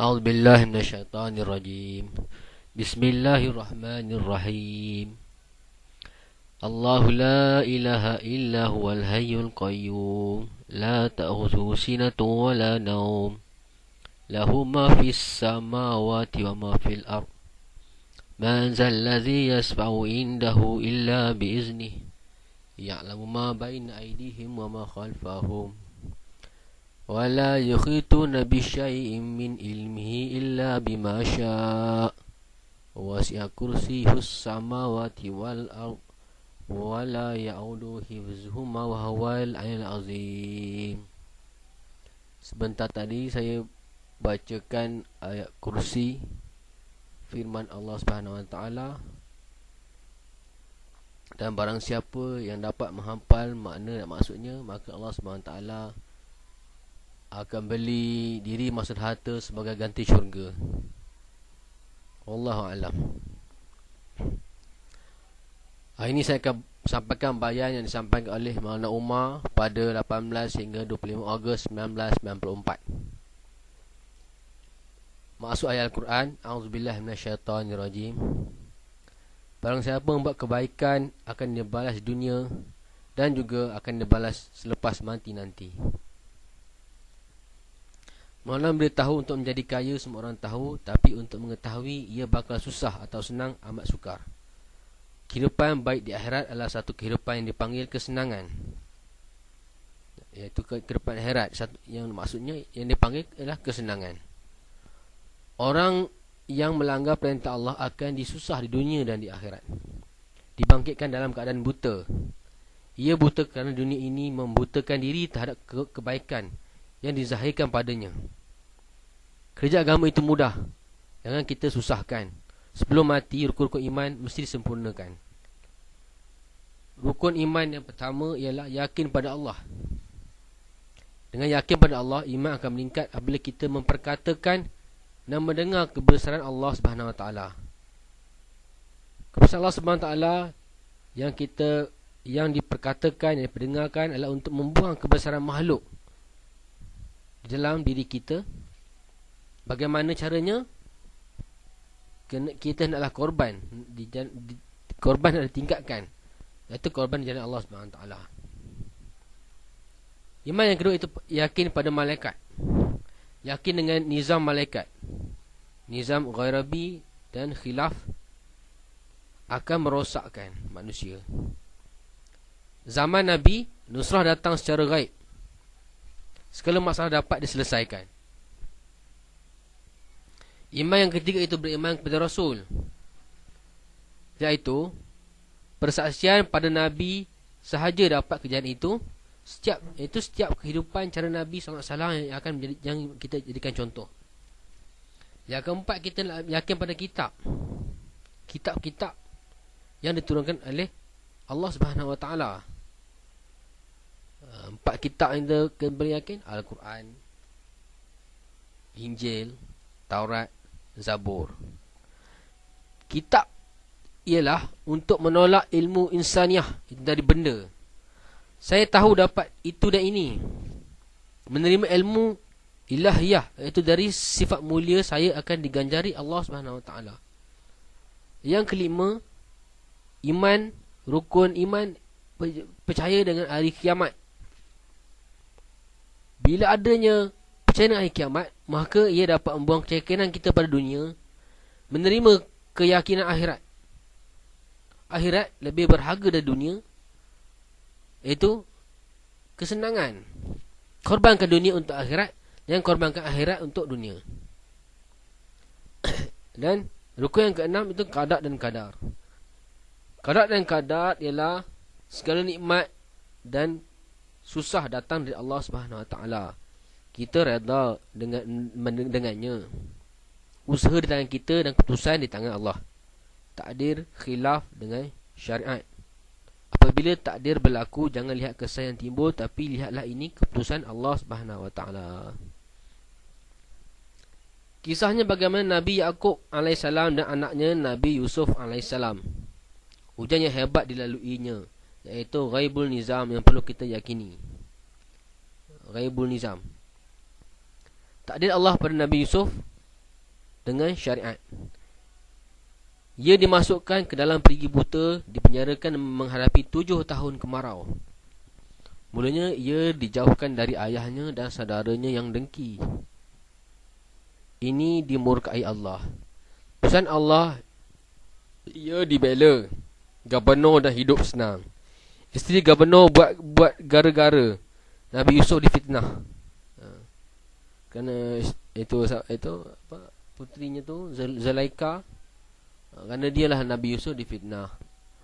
أعوذ بالله من الشيطان الرجيم. بسم الله الرحمن الرحيم. الله لا إله إلا هو الحي القيوم لا تأخذه سنة ولا نوم له ما في السماوات وما في الأرض من ذا الذي يشفع عنده إلا بإذنه يعلم ما بين أيديهم وما خلفهم ولا يحيطون بشيء من علمه إلا بما شاء وسع كرسيه السماوات والأرض ولا يعوده حفظهما وهو العلي العظيم. Sebentar tadi saya bacakan ayat kursi firman Allah Subhanahu Wa Taala, dan barang siapa yang dapat menghafal makna dan maksudnya, maka Allah Subhanahu Wa Taala akan beli diri maksud harta sebagai ganti syurga. Wallahu a'lam. Hari ini saya akan sampaikan bayan yang disampaikan oleh Maulana Umar pada 18 hingga 25 Ogos 1994. Maksud ayat Al-Quran, A'udzubillahi minasyaitonirrajim. Barang siapa membuat kebaikan akan dibalas di dunia dan juga akan dibalas selepas mati nanti. Maulana beritahu untuk menjadi kaya semua orang tahu, tapi untuk mengetahui ia bakal susah atau senang amat sukar. Kehidupan baik di akhirat adalah satu kehidupan yang dipanggil kesenangan, iaitu kehidupan akhirat, satu yang maksudnya yang dipanggil adalah kesenangan. Orang yang melanggar perintah Allah akan disusah di dunia dan di akhirat, dibangkitkan dalam keadaan buta. Ia buta kerana dunia ini membutakan diri terhadap kebaikan yang dizahirkan padanya. Kerja agama itu mudah, jangan kita susahkan. Sebelum mati, rukun-rukun iman mesti disempurnakan. Rukun iman yang pertama ialah yakin pada Allah. Dengan yakin pada Allah, iman akan meningkat apabila kita memperkatakan dan mendengar kebesaran Allah Subhanahu Wa Taala. Kebesaran Allah Subhanahu Wa Taala yang diperkatakan, yang diperdengarkan adalah untuk membuang kebesaran makhluk di dalam diri kita. Bagaimana caranya? Kita hendaklah korban. Korban adalah tingkatkan, iaitu korban di jalan Allah SWT. Iman yang kedua itu yakin pada malaikat. Yakin dengan nizam malaikat, nizam ghairabi dan khilaf akan merosakkan manusia. Zaman Nabi, nusrah datang secara gaib. Segala masalah dapat diselesaikan. Iman yang ketiga itu beriman kepada Rasul, iaitu persaksian pada Nabi sahaja dapat kejadian itu. Setiap kehidupan cara Nabi SAW yang akan yang kita jadikan contoh. Yang keempat, kita yakin pada kitab-kitab yang diturunkan oleh Allah Subhanahu Wa Taala. 4 kitab yang kita boleh yakin: Al-Quran, Injil, Taurat, Zabur. Kitab ialah untuk menolak ilmu insaniah dari benda. Saya tahu dapat itu dan ini. Menerima ilmu ilahiyah, iaitu dari sifat mulia saya akan diganjari Allah Subhanahu Wa Taala. Yang kelima, iman, rukun iman, percaya dengan hari kiamat. Bila adanya percaya dengan hari kiamat, maka ia dapat membuang keyakinan kita pada dunia, menerima keyakinan akhirat. Akhirat lebih berharga dari dunia, iaitu kesenangan. Korbankan dunia untuk akhirat, dan korbankan akhirat untuk dunia. Dan rukun yang keenam itu qada dan qadar. Qada dan qadar ialah segala nikmat dan susah datang dari Allah Subhanahu Wa Taala. Kita redha dengannya. Usaha di tangan kita dan keputusan di tangan Allah. Takdir khilaf dengan syariat. Apabila takdir berlaku, jangan lihat kesan yang timbul, tapi lihatlah ini keputusan Allah Subhanahu Wa Taala. Kisahnya bagaimana Nabi Yaqub AS dan anaknya Nabi Yusuf AS. Ujian yang hebat dilaluinya, iaitu ghaibul nizam yang perlu kita yakini. Ghaibul nizam. Takdir Allah pada Nabi Yusuf dengan syariat. Ia dimasukkan ke dalam perigi buta, dipenjarakan menghadapi 7 tahun kemarau. Mulanya ia dijauhkan dari ayahnya dan saudaranya yang dengki. Ini dimurkai Allah. Pesan Allah, ia dibela. Gubernur dah hidup senang. Isteri gubernur buat gara-gara. Nabi Yusuf difitnah. Kerana itu apa, putrinya tu Zulaikha. Kerana dialah Nabi Yusuf difitnah.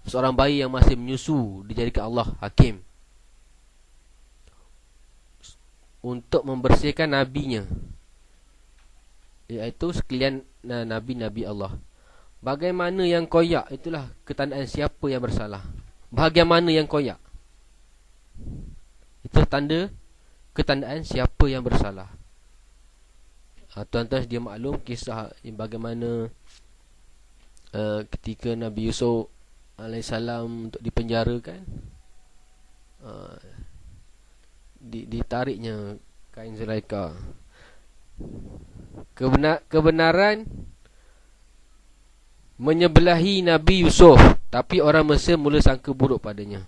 Seorang bayi yang masih menyusu dijadikan Allah hakim untuk membersihkan nabinya, iaitu sekalian nabi-nabi Allah. Bagaimana yang koyak, itulah ketandaan siapa yang bersalah. Bagaimana yang koyak, itu tanda ketandaan siapa yang bersalah. Tuan-tuan dia maklum kisah bagaimana ketika Nabi Yusuf alaihissalam untuk dipenjarakan, ditariknya kain Zulaikha. Kebenaran menyebelahi Nabi Yusuf, tapi orang Mesir mula sangka buruk padanya.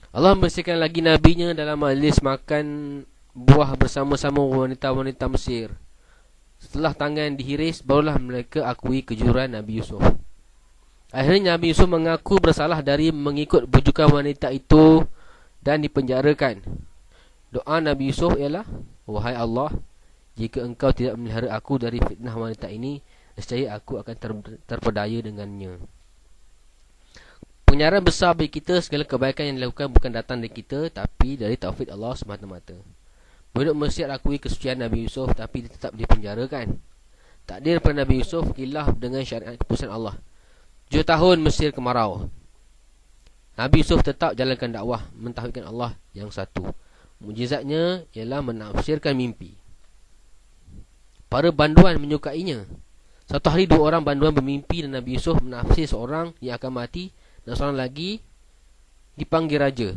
Allah membersihkan lagi nabinya dalam majlis makan buah bersama-sama wanita-wanita Mesir. Setelah tangan dihiris, barulah mereka akui kejujuran Nabi Yusuf. Akhirnya Nabi Yusuf mengaku bersalah dari mengikut bujukan wanita itu dan dipenjarakan. Doa Nabi Yusuf ialah, wahai Allah, jika engkau tidak memelihara aku dari fitnah wanita ini, nescaya aku akan terpedaya dengannya. Penyaran besar bagi kita, segala kebaikan yang dilakukan bukan datang dari kita, tapi dari taufik Allah semata-mata. Penduduk Mesir akui kesucian Nabi Yusuf, tapi dia tetap dipenjarakan. Takdir pada Nabi Yusuf khilaf dengan syariat keputusan Allah. 7 tahun Mesir kemarau. Nabi Yusuf tetap jalankan dakwah, mentauhidkan Allah yang satu. Mujizatnya ialah menafsirkan mimpi. Para banduan menyukainya. Satu hari 2 orang banduan bermimpi dan Nabi Yusuf menafsir seorang yang akan mati dan seorang lagi dipanggil raja.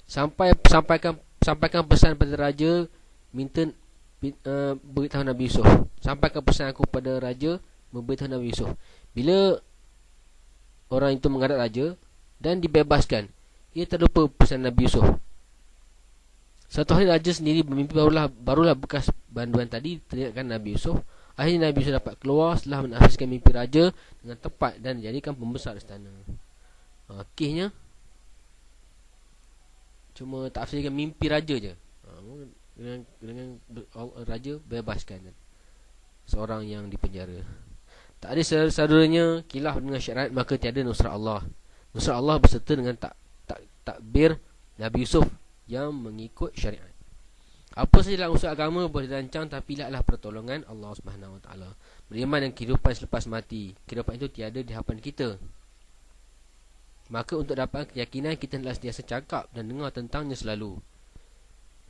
Sampaikan pesan pada raja, minta beritahu Nabi Yusuf. Sampaikan pesan aku pada raja, memberitahu Nabi Yusuf. Bila orang itu menghadap raja dan dibebaskan, ia terlupa pesan Nabi Yusuf. Satu hari raja sendiri bermimpi, barulah bekas banduan tadi teringatkan Nabi Yusuf. Akhirnya Nabi Yusuf dapat keluar setelah menafsirkan mimpi raja dengan tepat dan dijadikan pembesar istana. Akhirnya cuma tafsirkan mimpi raja je, dengan raja bebaskan seorang yang dipenjara. Tak ada saudaranya khilaf dengan syariat, maka tiada nusrat Allah. Nusrat Allah berserta dengan takbir Nabi Yusuf yang mengikut syariat. Apa saja dalam usul agama boleh dirancang, tapi laklah pertolongan Allah Subhanahu Wa Taala. Beriman dengan kehidupan selepas mati. Kehidupan itu tiada di hadapan kita. Maka untuk dapat keyakinan, kita hendaklah sentiasa cakap dan dengar tentangnya selalu.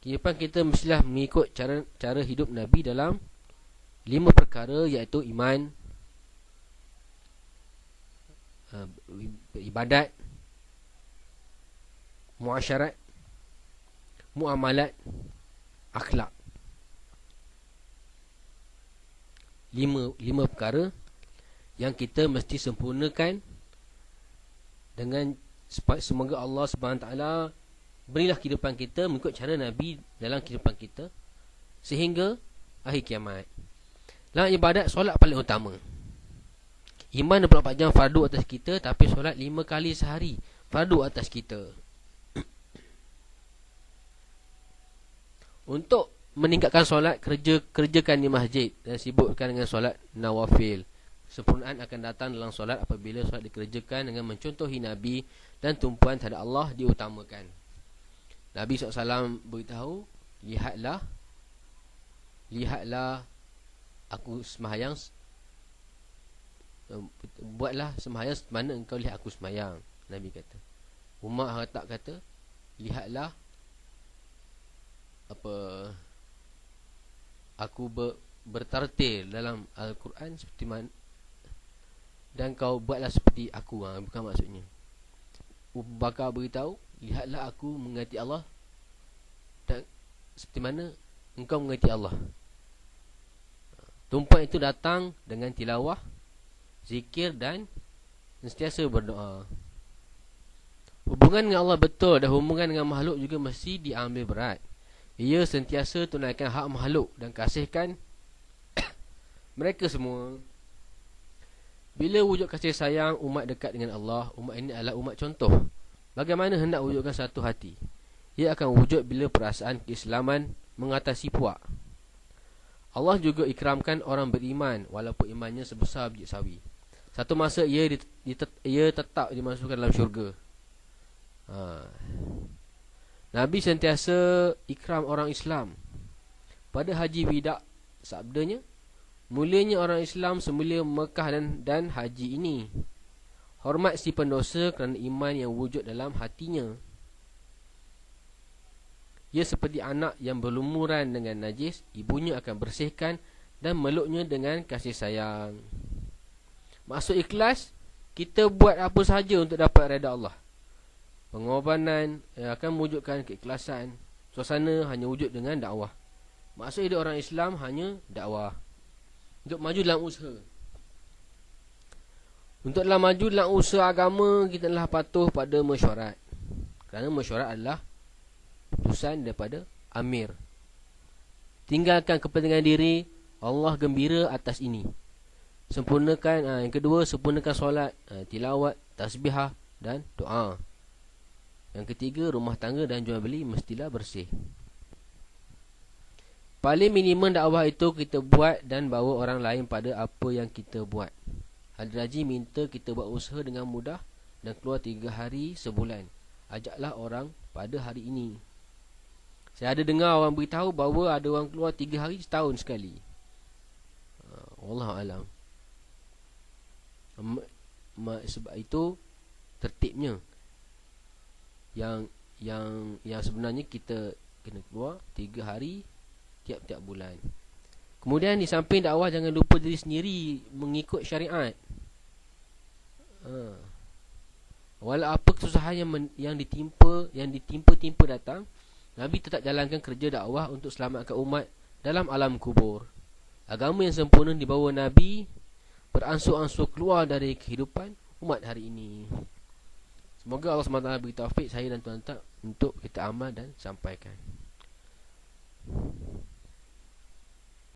Kehidupan kita mestilah mengikut cara hidup Nabi dalam 5 perkara, iaitu iman, ibadat, muasyarat, muamalat, akhlak. 5 perkara yang kita mesti sempurnakan, dengan semoga Allah SWT berilah kehidupan kita mengikut cara Nabi dalam kehidupan kita sehingga akhir kiamat. Dalam ibadat, solat paling utama. Iman 24 jam fardu atas kita, tapi solat 5 kali sehari fardu atas kita. Untuk meningkatkan solat, kerjakan di masjid dan sibukkan dengan solat nawafil. Sempurnaan akan datang dalam solat apabila solat dikerjakan dengan mencontohi Nabi dan tumpuan terhadap Allah diutamakan. Nabi SAW beritahu, lihatlah aku sembahyang, buatlah sembahyang mana engkau lihat aku sembahyang. Nabi kata. Umar tak kata, lihatlah aku bertartil dalam Al-Quran seperti mana, dan kau buatlah seperti aku. Bukan maksudnya. Abu Bakar beritahu, lihatlah aku mengerti Allah dan seperti mana engkau mengerti Allah. Tumpuan itu datang dengan tilawah, zikir dan sentiasa berdoa. Hubungan dengan Allah betul dan hubungan dengan makhluk juga mesti diambil berat. Ia sentiasa tunaikan hak makhluk dan kasihkan mereka semua. Bila wujud kasih sayang umat dekat dengan Allah, umat ini adalah umat contoh. Bagaimana hendak wujudkan satu hati? Ia akan wujud bila perasaan keislaman mengatasi puak. Allah juga ikramkan orang beriman walaupun imannya sebesar biji sawi. Satu masa ia tetap dimasukkan dalam syurga. Nabi sentiasa ikram orang Islam. Pada Haji Wida sabdanya, mulianya orang Islam semula Mekah dan haji ini. Hormat si pendosa kerana iman yang wujud dalam hatinya. Ia seperti anak yang berlumuran dengan najis, ibunya akan bersihkan dan meluknya dengan kasih sayang. Maksud ikhlas, kita buat apa sahaja untuk dapat redha Allah. Pengorbanan akan mewujudkan keikhlasan. Suasana hanya wujud dengan dakwah. Maksud hidup orang Islam hanya dakwah. Untuk maju dalam usaha. Untuk dalam maju dalam usaha agama, kita telah patuh pada mesyuarat. Kerana mesyuarat adalah putusan daripada Amir. Tinggalkan kepentingan diri, Allah gembira atas ini. Sempurnakan, yang kedua, sempurnakan solat, tilawat, tasbihah dan doa. Yang ketiga, rumah tangga dan jual beli mestilah bersih. Paling minimum dakwah itu kita buat dan bawa orang lain pada apa yang kita buat. Hadraji minta kita buat usaha dengan mudah dan keluar 3 hari sebulan. Ajaklah orang pada hari ini. Saya ada dengar orang beritahu bahawa ada orang keluar 3 hari setahun sekali. Wallahualam. Sebab itu tertibnya yang sebenarnya kita kena keluar 3 hari tiap-tiap bulan. Kemudian di samping dakwah, jangan lupa diri sendiri mengikut syariat. Walau apa kesusahan yang ditimpa datang, Nabi tetap jalankan kerja dakwah untuk selamatkan umat dalam alam kubur. Agama yang sempurna dibawa Nabi beransur-ansur keluar dari kehidupan umat hari ini. Semoga Allah SWT beri taufik saya dan tuan-tuan untuk kita amal dan sampaikan.